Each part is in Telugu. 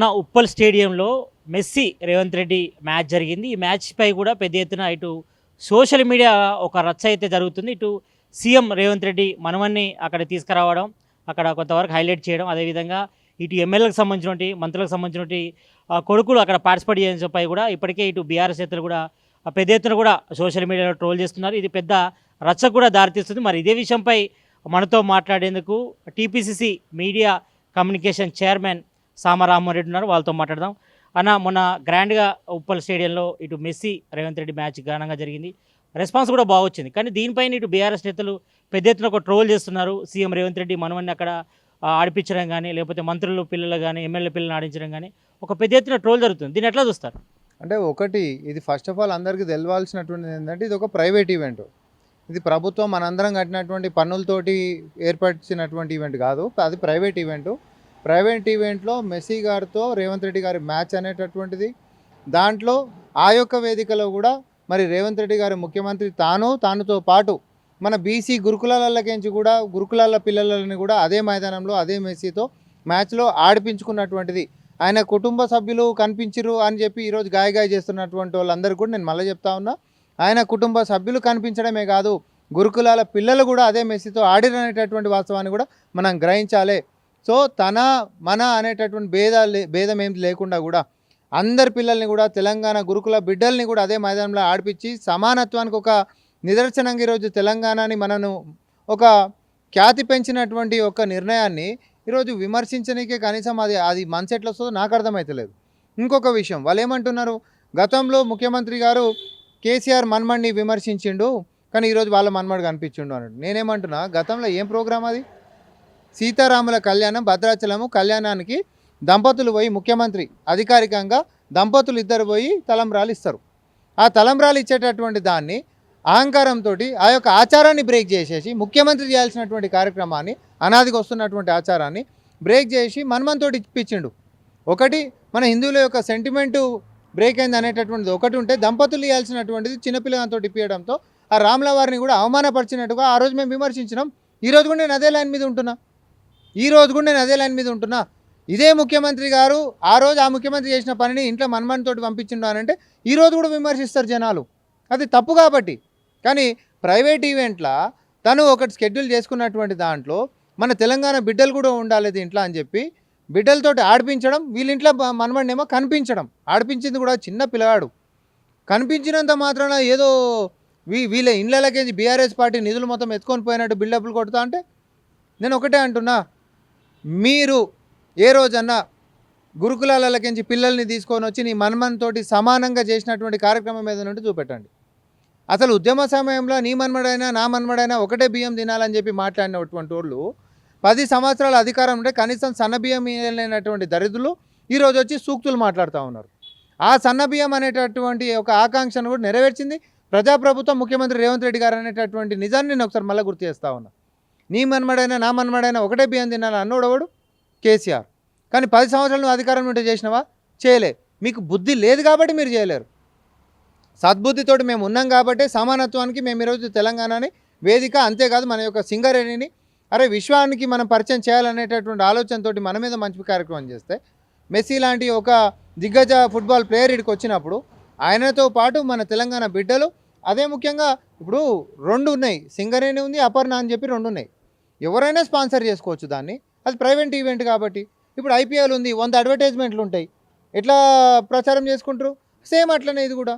మొన్న ఉప్పల్ స్టేడియంలో మెస్సీ రేవంత్ రెడ్డి మ్యాచ్ జరిగింది. ఈ మ్యాచ్‌పై కూడా పెద్ద ఎత్తున ఇటు సోషల్ మీడియా ఒక రచ్చ అయితే జరుగుతుంది. ఇటు సీఎం రేవంత్ రెడ్డి మనవన్ని అక్కడ తీసుకురావడం, అక్కడ కొంతవరకు హైలైట్ చేయడం, అదేవిధంగా ఇటు ఎమ్మెల్యేలకు సంబంధించినటువంటి, మంత్రులకు సంబంధించినటువంటి కొడుకులు అక్కడ పార్టిసిపేట్ చేయడంపై కూడా ఇప్పటికే ఇటు బీఆర్ఎస్ నేతలు కూడా పెద్ద ఎత్తున కూడా సోషల్ మీడియాలో ట్రోల్ చేస్తున్నారు. ఇది పెద్ద రచ్చకు కూడా దారితీస్తుంది. మరి ఇదే విషయంపై మనతో మాట్లాడేందుకు TPCC media communication chairman Samaramareddy ఉన్నారు. వాళ్ళతో మాట్లాడదాం. అన్న, మొన్న గ్రాండ్గా ఉప్పల్ స్టేడియంలో ఇటు మెస్సీ రేవంత్ రెడ్డి మ్యాచ్ ఘనంగా జరిగింది. రెస్పాన్స్ కూడా బాగా వచ్చింది. కానీ దీనిపైన ఇటు బీఆర్ఎస్ నేతలు పెద్ద ఎత్తున ఒక ట్రోల్ చేస్తున్నారు. సీఎం రేవంత్ రెడ్డి మనవన్ని అక్కడ ఆడిపించడం కానీ, లేకపోతే మంత్రులు పిల్లలు కానీ, ఎమ్మెల్యే పిల్లలు ఆడించడం కానీ ఒక పెద్ద ఎత్తున ట్రోల్ జరుగుతుంది. దీన్ని ఎట్లా చూస్తారు? అంటే ఒకటి, ఇది ఫస్ట్ ఆఫ్ ఆల్ అందరికీ తెలవాల్సినటువంటిది ఏంటంటే, ఇది ఒక ప్రైవేట్ ఈవెంట్. ఇది ప్రభుత్వం మనందరం కట్టినటువంటి పన్నులతోటి ఏర్పరిచినటువంటి ఈవెంట్ కాదు. అది ప్రైవేట్ ఈవెంట్. ప్రైవేట్ ఈవెంట్లో మెస్సీ గారితో రేవంత్ రెడ్డి గారి మ్యాచ్ అనేటటువంటిది. దాంట్లో ఆ యొక్క వేదికలో కూడా మరి రేవంత్ రెడ్డి గారి ముఖ్యమంత్రి తానుతో పాటు మన బీసీ గురుకులాలకించి కూడా గురుకులాల పిల్లలని కూడా అదే మైదానంలో అదే మెస్సీతో మ్యాచ్లో ఆడిపించుకున్నటువంటిది. ఆయన కుటుంబ సభ్యులు కనిపించరు అని చెప్పి ఈరోజు గాయగాయ చేస్తున్నటువంటి వాళ్ళందరూ కూడా నేను మళ్ళీ చెప్తా ఉన్నా, ఆయన కుటుంబ సభ్యులు కనిపించడమే కాదు, గురుకులాల పిల్లలు కూడా అదే మెస్సీతో ఆడిరనేటటువంటి వాస్తవాన్ని కూడా మనం గ్రహించాలి. సో మన అనేటటువంటి భేదం ఏం లేకుండా కూడా అందరి పిల్లల్ని కూడా తెలంగాణ గురుకుల బిడ్డల్ని కూడా అదే మైదానంలో ఆడిపించి సమానత్వానికి ఒక నిదర్శనంగా ఈరోజు తెలంగాణని మనను ఒక ఖ్యాతి పెంచినటువంటి ఒక నిర్ణయాన్ని ఈరోజు విమర్శించడానికే కనీసం అది మనసు ఎట్లా వస్తుందో నాకు అర్థమవుతలేదు. ఇంకొక విషయం, వాళ్ళు ఏమంటున్నారు, గతంలో ముఖ్యమంత్రి గారు కేసీఆర్ మన్మడిని విమర్శించిండు కానీ ఈరోజు వాళ్ళ మన్మడు కనిపించిండు అన్నాడు. నేనేమంటున్నా, గతంలో ఏం ప్రోగ్రాం అది? సీతారాముల కళ్యాణం, భద్రాచలము కళ్యాణానికి దంపతులు పోయి, ముఖ్యమంత్రి అధికారికంగా దంపతులు ఇద్దరు పోయి తలంబ్రాలు ఇస్తారు. ఆ తలంబ్రాలు ఇచ్చేటటువంటి దాన్ని అహంకారంతో ఆ యొక్క ఆచారాన్ని బ్రేక్ చేసేసి ముఖ్యమంత్రి చేయాల్సినటువంటి కార్యక్రమాన్ని, అనాదిగా వస్తున్నటువంటి ఆచారాన్ని బ్రేక్ చేసి మన్మంతోటి ఇప్పించిండు. ఒకటి, మన హిందువుల యొక్క సెంటిమెంటు బ్రేక్ అయింది అనేటటువంటిది ఒకటి ఉంటే, దంపతులు ఇవ్వాల్సినటువంటిది చిన్నపిల్లలతో ఇప్పించడంతో ఆ రాముల వారిని కూడా అవమానపరిచినట్టుగా ఆ రోజు మేము విమర్శించినాం. ఈరోజు కూడా నేను అదే లైన్ మీద ఉంటున్నా. ఇదే ముఖ్యమంత్రి గారు ఆ రోజు ఆ ముఖ్యమంత్రి చేసిన పనిని ఇంట్లో మన్మన్తోటి పంపించిండు అని అంటే ఈరోజు కూడా విమర్శిస్తారు జనాలు. అది తప్పు కాబట్టి. కానీ ప్రైవేట్ ఈవెంట్లా తను ఒకటి షెడ్యూల్ చేసుకున్నటువంటి దాంట్లో మన తెలంగాణ బిడ్డలు కూడా ఉండాలి దీంట్లో అని చెప్పి బిడ్డలతోటి ఆడిపించడం, వీళ్ళింట్లో మన్మడినేమో కనిపించడం. ఆడిపించింది కూడా చిన్న పిల్లగాడు. కనిపించినంత మాత్రాన ఏదో వీళ్ళ ఇళ్ళకి బీఆర్ఎస్ పార్టీ నిధులు మొత్తం ఎత్తుకొని పోయినట్టు బిల్డప్లు కొడుతా అంటే నేను ఒకటే అంటున్నా, మీరు ఏ రోజన్నా గురుకులాలకించి పిల్లల్ని తీసుకొని వచ్చి నీ మన్మన్తోటి సమానంగా చేసినటువంటి కార్యక్రమం ఏదైనా చూపెట్టండి. అసలు ఉద్యమ సమయంలో నీ మన్మడైనా నా మన్మడైనా ఒకటే బియ్యం తినాలని చెప్పి మాట్లాడినటువంటి వాళ్ళు 10 సంవత్సరాల అధికారం ఉంటే కనీసం సన్న బియ్యం ఇవ్వలేనటువంటి దరిద్రులు ఈరోజు వచ్చి సూక్తులు మాట్లాడుతూ ఉన్నారు. ఆ సన్న బియ్యం అనేటటువంటి ఒక ఆకాంక్షను కూడా నెరవేర్చింది ప్రజాప్రభుత్వం, ముఖ్యమంత్రి రేవంత్ రెడ్డి గారు అనేటటువంటి నిజాన్ని నేను ఒకసారి మళ్ళీ గుర్తు చేస్తూ ఉన్నా. నీ మన్మడైనా నా మన్మడైనా ఒకటే బియ్యం తినాలని అన్నోడవాడు కేసీఆర్. కానీ 10 సంవత్సరాలు నువ్వు అధికారం ఉంటే చేసినావా? చేయలే. మీకు బుద్ధి లేదు కాబట్టి మీరు చేయలేరు. సద్బుద్ధితోటి మేము ఉన్నాం కాబట్టి సమానత్వానికి మేము ఈరోజు తెలంగాణని వేదిక, అంతేకాదు మన యొక్క సింగరేణిని విశ్వానికి మనం పరిచయం చేయాలనేటటువంటి ఆలోచనతోటి మన మీద మంచి కార్యక్రమం చేస్తే, మెస్సీ లాంటి ఒక దిగ్గజ ఫుట్బాల్ ప్లేయర్ ఇక్కడికి వచ్చినప్పుడు ఆయనతో పాటు మన తెలంగాణ బిడ్డలు, అదే ముఖ్యంగా ఇప్పుడు 2 ఉన్నాయి, సింగరేణి ఉంది, అపర్ణ అని చెప్పి 2 ఉన్నాయి. ఎవరైనా స్పాన్సర్ చేసుకోవచ్చు దాన్ని. అది ప్రైవేట్ ఈవెంట్ కాబట్టి. ఇప్పుడు ఐపీఎల్ ఉంది, 100 అడ్వర్టైజ్మెంట్లు ఉంటాయి. ఎట్లా ప్రచారం చేసుకుంటారు? సేమ్ అట్లనే ఇది కూడా.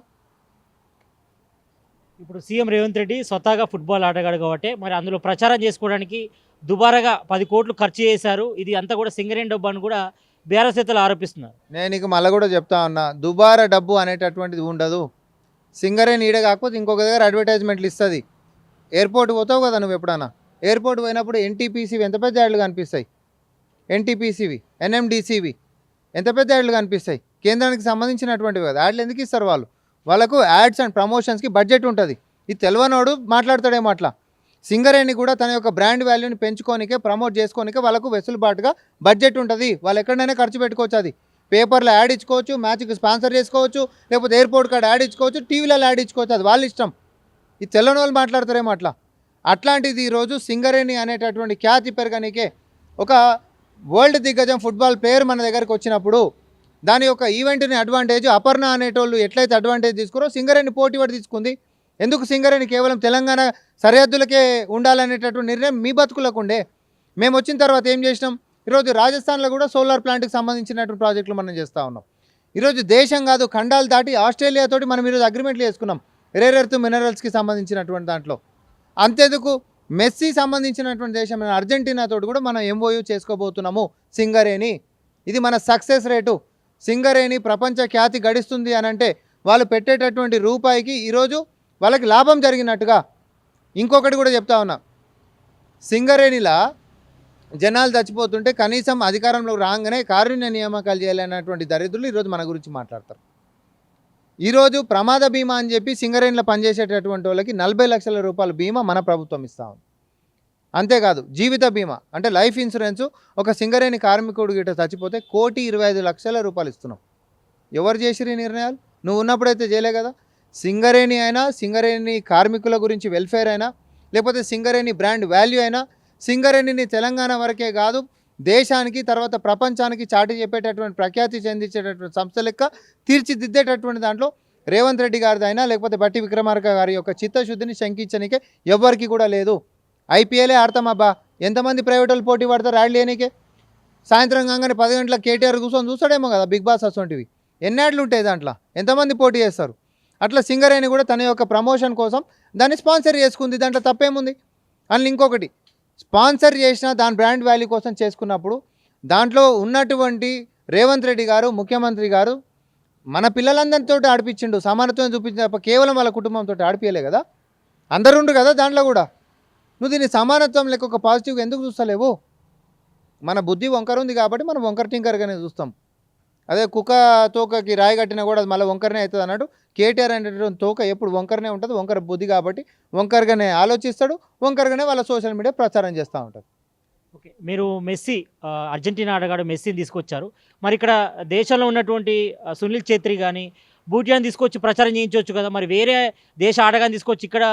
ఇప్పుడు సీఎం రేవంత్ రెడ్డి స్వతహాగా ఫుట్బాల్ ఆటగాడు కాబట్టి మరి అందులో ప్రచారం చేసుకోవడానికి దుబారాగా 10 కోట్లు ఖర్చు చేశారు. ఇది అంతా కూడా సింగరేణి డబ్బు అని కూడా బీఆర్ఎస్ నేతలు ఆరోపిస్తున్నారు. నేను ఇక మళ్ళీ కూడా చెప్తా ఉన్నా, దుబారా డబ్బు అనేటటువంటిది ఉండదు. సింగరేణి ఈడ కాకపోతే ఇంకొక దగ్గర అడ్వర్టైజ్మెంట్లు ఇస్తుంది. ఎయిర్పోర్ట్ పోతావు కదా నువ్వు ఎప్పుడన్నా, ఎయిర్పోర్ట్ పోయినప్పుడు ఎన్టీపీసీవి ఎంత పెద్ద యాడ్లు కనిపిస్తాయి, ఎన్టీపీసీవి, ఎన్ఎండిసివి ఎంత పెద్ద యాడ్లు కనిపిస్తాయి. కేంద్రానికి సంబంధించినటువంటివి కదా. యాడ్లు ఎందుకు ఇస్తారు వాళ్ళు? వాళ్ళకు యాడ్స్ అండ్ ప్రమోషన్స్కి బడ్జెట్ ఉంటుంది. ఇది తెలియనోడు మాట్లాడతాడేమో అట్లా. సింగరేణి కూడా తన యొక్క బ్రాండ్ వాల్యూని పెంచుకోనికే, ప్రమోట్ చేసుకోనికే వాళ్ళకు వెసులుబాటుగా బడ్జెట్ ఉంటుంది. వాళ్ళు ఎక్కడైనా ఖర్చు పెట్టుకోవచ్చు. అది పేపర్లో యాడ్ ఇచ్చుకోవచ్చు, మ్యాచ్కి స్పాన్సర్ చేసుకోవచ్చు, లేకపోతే ఎయిర్పోర్ట్ కార్డ్ యాడ్ ఇచ్చుకోవచ్చు, టీవీలలో యాడ్ ఇచ్చుకోవచ్చు. అది వాళ్ళ ఇష్టం. ఇది తెల్లని వాళ్ళు మాట్లాడతారేమో అట్లా. అట్లాంటిది ఈరోజు సింగరేణి అనేటటువంటి ఖ్యాతి పెరగనికే ఒక వరల్డ్ దిగ్గజం ఫుట్బాల్ ప్లేయర్ మన దగ్గరికి వచ్చినప్పుడు దాని యొక్క ఈవెంట్ని అడ్వాంటేజ్ అపర్ణ అనేటోళ్ళు ఎట్లయితే అడ్వాంటేజ్ తీసుకురో సింగరేణి పోటీ పడి తీసుకుంది. ఎందుకు సింగరేణి కేవలం తెలంగాణ సరిహద్దులకే ఉండాలనేటటువంటి నిర్ణయం మీ బతుకులకు ఉండే. మేము వచ్చిన తర్వాత ఏం చేసినాం, ఈరోజు రాజస్థాన్లో కూడా సోలార్ ప్లాంట్కి సంబంధించినటువంటి ప్రాజెక్టులు మనం చేస్తూ ఉన్నాం. ఈరోజు దేశం కాదు ఖండాలు దాటి ఆస్ట్రేలియాతోటి మనం ఈరోజు అగ్రిమెంట్లు చేసుకున్నాం రేర్ ఎర్త్ మినరల్స్కి సంబంధించినటువంటి దాంట్లో. అంతేందుకు మెస్సీ సంబంధించినటువంటి దేశం అర్జెంటీనాతోటి కూడా మనం ఎంఓయూ చేసుకోబోతున్నాము సింగరేణి. ఇది మన సక్సెస్ రేటు. సింగరేణి ప్రపంచ ఖ్యాతి గడిస్తుంది అని అంటే వాళ్ళు పెట్టేటటువంటి రూపాయికి ఈరోజు వాళ్ళకి లాభం జరిగినట్టుగా. ఇంకొకటి కూడా చెప్తా ఉన్నా, సింగరేణిలా జనాలు చచ్చిపోతుంటే కనీసం అధికారంలో రాగానే కారుణ్య నియామకాలు చేయాలన్నటువంటి దరిద్రులు ఈరోజు మన గురించి మాట్లాడతారు. ఈరోజు ప్రమాద బీమా అని చెప్పి సింగరేణిలో పనిచేసేటటువంటి వాళ్ళకి 40 లక్షల రూపాయల బీమా మన ప్రభుత్వం ఇస్తా ఉంది. అంతేకాదు జీవిత బీమా అంటే లైఫ్ ఇన్సూరెన్స్ ఒక సింగరేణి కార్మికుడు గిట్ట చచ్చిపోతే 1,25,00,000 రూపాయలు ఇస్తున్నాం. ఎవరు చేసిరు ఈ నిర్ణయాలు? నువ్వు ఉన్నప్పుడైతే చేయలే కదా. సింగరేణి అయినా, సింగరేణి కార్మికుల గురించి వెల్ఫేర్ అయినా, లేకపోతే సింగరేణి బ్రాండ్ వాల్యూ అయినా, సింగరేణిని తెలంగాణ వరకే కాదు దేశానికి తర్వాత ప్రపంచానికి చాటి చెప్పేటటువంటి ప్రఖ్యాతి చెందించేటటువంటి సంస్థ లెక్క తీర్చిదిద్దేటటువంటి దాంట్లో రేవంత్ రెడ్డి గారిది అయినా లేకపోతే బట్టి విక్రమార్క గారి యొక్క చిత్తశుద్ధిని శంకించనికే ఎవ్వరికి కూడా లేదు. ఐపీఎలే ఆడతామబ్బా, ఎంతమంది ప్రైవేట్ వాళ్ళు పోటీ పడతారు యాడ్ లేనికే. సాయంత్రం కాగానే 10 గంటలకు కేటీఆర్ కూర్చొని చూస్తాడేమో కదా బిగ్ బాస్ అసోంటివి. ఎన్ని యాడ్లు ఉంటాయి దాంట్లో, ఎంతమంది పోటీ చేస్తారు. అట్లా సింగరేణి కూడా తన యొక్క ప్రమోషన్ కోసం దాన్ని స్పాన్సర్ చేసుకుంది, దాంట్లో తప్పేముంది. అని ఇంకొకటి స్పాన్సర్ చేసిన దాని బ్రాండ్ వాల్యూ కోసం చేసుకున్నప్పుడు దాంట్లో ఉన్నటువంటి రేవంత్ రెడ్డి గారు ముఖ్యమంత్రి గారు మన పిల్లలందరితో ఆడిపించిండు, సమానత్వం చూపించిన తప్ప కేవలం వాళ్ళ కుటుంబంతో ఆడిపియలే కదా. అందరూ ఉండు కదా దాంట్లో కూడా. నువ్వు దీన్ని సమానత్వం లెక్క ఒక పాజిటివ్గా ఎందుకు చూస్తలేవు? మన బుద్ధి వంకర ఉంది కాబట్టి మనం వంకర టింకర్గానే చూస్తాం. అదే కుక్క తోకకి రాయి కట్టినా కూడా అది మళ్ళీ వంకరనే అవుతుంది అన్నట్టు కేటీఆర్ అనేటువంటి తోక ఎప్పుడు వంకరనే ఉంటుంది. వంకర బుద్ధి కాబట్టి వంకరగానే ఆలోచిస్తాడు, వంకరగానే వాళ్ళ సోషల్ మీడియా ప్రచారం చేస్తూ ఉంటారు. ఓకే, మీరు మెస్సీ అర్జెంటీనా ఆటగాడు మెస్సీని తీసుకొచ్చారు. మరి ఇక్కడ దేశంలో ఉన్నటువంటి సునీల్ ఛేత్రి కానీ బూటియాని తీసుకొచ్చి ప్రచారం చేయించవచ్చు కదా. మరి వేరే దేశ ఆటగాన్ని తీసుకొచ్చి ఇక్కడ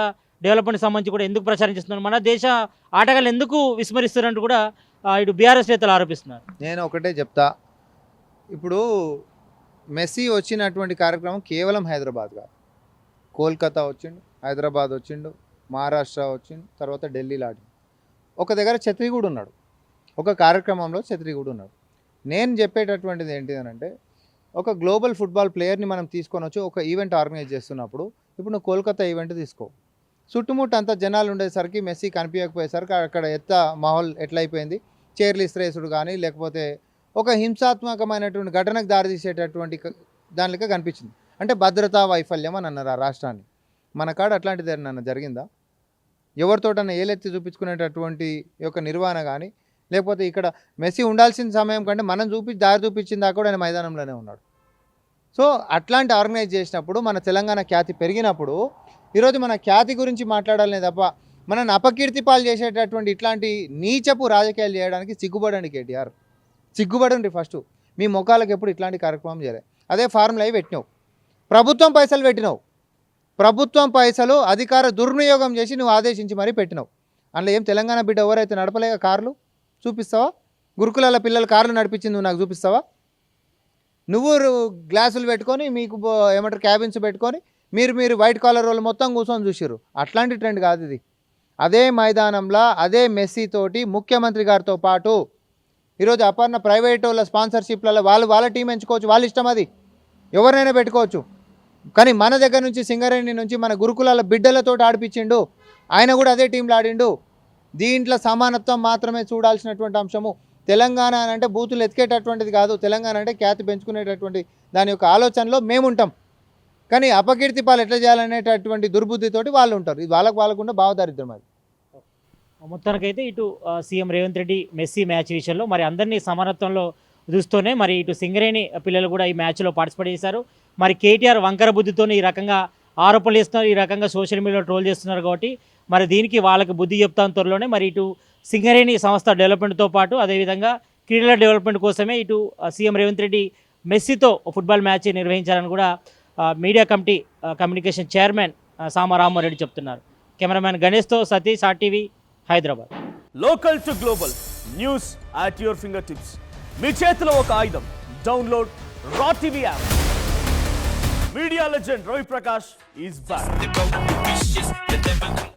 డెవలప్మెంట్ సంబంధించి కూడా ఎందుకు ప్రచారం చేస్తున్నారు? మన దేశ ఆటగాళ్ళు ఎందుకు విస్మరిస్తున్నట్టు కూడా ఇటు బీఆర్ఎస్ నేతలు ఆరోపిస్తున్నారు. నేను ఒకటే చెప్తా, ఇప్పుడు మెస్సీ వచ్చినటువంటి కార్యక్రమం కేవలం హైదరాబాద్ కాదు, కోల్కతా వచ్చిండు, హైదరాబాద్ వచ్చిండు, మహారాష్ట్ర వచ్చిండు, తర్వాత ఢిల్లీలో ఆడిండు. ఒక దగ్గర ఛత్రి కూడా ఉన్నాడు, ఒక కార్యక్రమంలో ఛత్రి కూడా ఉన్నాడు. నేను చెప్పేటటువంటిది ఏంటి అని అంటే, ఒక గ్లోబల్ ఫుట్బాల్ ప్లేయర్ని మనం తీసుకొని వచ్చి ఒక ఈవెంట్ ఆర్గనైజ్ చేస్తున్నప్పుడు, ఇప్పుడు నువ్వు కోల్కతా ఈవెంట్ తీసుకో, చుట్టుముట్టు అంతా జనాలు ఉండేసరికి మెస్సీ కనిపించకపోయేసరికి అక్కడ మాహోల్ ఎట్లయిపోయింది, చైర్లు ఇస్త్రేసుడు కానీ లేకపోతే ఒక హింసాత్మకమైనటువంటి ఘటనకు దారితీసేటటువంటి దానిలో కనిపించింది. అంటే భద్రతా వైఫల్యం అని అన్నారు ఆ రాష్ట్రాన్ని. మన కాడ అట్లాంటిది ఏమన్నా జరిగిందా? ఎవరితోటన్నా ఏలెత్తి చూపించుకునేటటువంటి యొక్క నిర్వహణ కానీ లేకపోతే ఇక్కడ మెస్సీ ఉండాల్సిన సమయం కంటే మనం దారి చూపించిందా కూడా ఆయన మైదానంలోనే ఉన్నాడు. సో అట్లాంటి ఆర్గనైజ్ చేసినప్పుడు మన తెలంగాణ ఖ్యాతి పెరిగినప్పుడు ఈరోజు మన ఖ్యాతి గురించి మాట్లాడాలనే తప్ప మనల్ని అపకీర్తి పాలు చేసేటటువంటి ఇట్లాంటి నీచపు రాజకీయాలు చేయడానికి సిగ్గుపడండి కేటీఆర్, సిగ్గుపడండి. ఫస్ట్ మీ ముఖాలకు ఎప్పుడు ఇట్లాంటి కార్యక్రమం చేయలే. అదే ఫార్ములా అవి పెట్టినావు, ప్రభుత్వం పైసలు పెట్టినావు, ప్రభుత్వం పైసలు అధికార దుర్వినియోగం చేసి నువ్వు ఆదేశించి మరీ పెట్టినావు. అందులో ఏం తెలంగాణ బిడ్డ ఎవరైతే నడపలేక కార్లు చూపిస్తావా? గురుకులాల పిల్లలు కార్లు నడిపించింది నువ్వు నాకు చూపిస్తావా? నువ్వు గ్లాసులు పెట్టుకొని మీకు ఏమంటారు క్యాబిన్స్ పెట్టుకొని మీరు వైట్ కాలర్ వాళ్ళు మొత్తం కూర్చొని చూసిర్రు. అట్లాంటి ట్రెండ్ కాదు ఇది. అదే మైదానంలో అదే మెస్సీ తోటి ముఖ్యమంత్రి గారితో పాటు ఈరోజు అపర్ణ ప్రైవేట్ వాళ్ళ స్పాన్సర్షిప్లలో వాళ్ళ టీం ఎంచుకోవచ్చు, వాళ్ళ ఇష్టం, అది ఎవరైనా పెట్టుకోవచ్చు. కానీ మన దగ్గర నుంచి సింగరేణి నుంచి మన గురుకులాల బిడ్డలతో ఆడిపించిండు, ఆయన కూడా అదే టీంలో ఆడిండు. దీంట్లో సమానత్వం మాత్రమే చూడాల్సినటువంటి అంశము. తెలంగాణ అంటే బూతులు ఎతికేటటువంటిది కాదు, తెలంగాణ అంటే ఖ్యాతి పెంచుకునేటటువంటి దాని యొక్క ఆలోచనలో మేముంటాం. కానీ అపకీర్తి పాలు ఎట్లా చేయాలనేటటువంటి దుర్బుద్ధితోటి వాళ్ళు ఉంటారు. ఇది వాళ్ళకుండా భావదారిద్ర్యం. అది మొత్తానికైతే ఇటు CM Revanth Reddy Messi match విషయంలో మరి అందరినీ సమానత్వంలో చూస్తూనే మరి ఇటు సింగరేణి పిల్లలు కూడా ఈ మ్యాచ్లో పార్టిసిపేట్ చేశారు. మరి కేటీఆర్ వంకర బుద్ధితోనే ఈ రకంగా ఆరోపణలు చేస్తున్నారు, ఈ రకంగా సోషల్ మీడియాలో ట్రోల్ చేస్తున్నారు. కాబట్టి మరి దీనికి వాళ్ళకి బుద్ధి చెప్తాను త్వరలోనే. మరి ఇటు సింగరేణి సంస్థ డెవలప్మెంట్తో పాటు అదేవిధంగా క్రీడల డెవలప్మెంట్ కోసమే ఇటు సీఎం రేవంత్ రెడ్డి మెస్సీతో ఫుట్బాల్ మ్యాచ్ నిర్వహించాలని కూడా media committee communication chairman Sama Rama Reddy చెప్తున్నారు. కెమెరామ్యాన్ గణేష్తో Satish, RTV, Hyderabad. Local to global news at your fingertips. మీ చేతిలో ఒక ఆయుధం. Download Raw TV app. Media legend Ravi Prakash is back.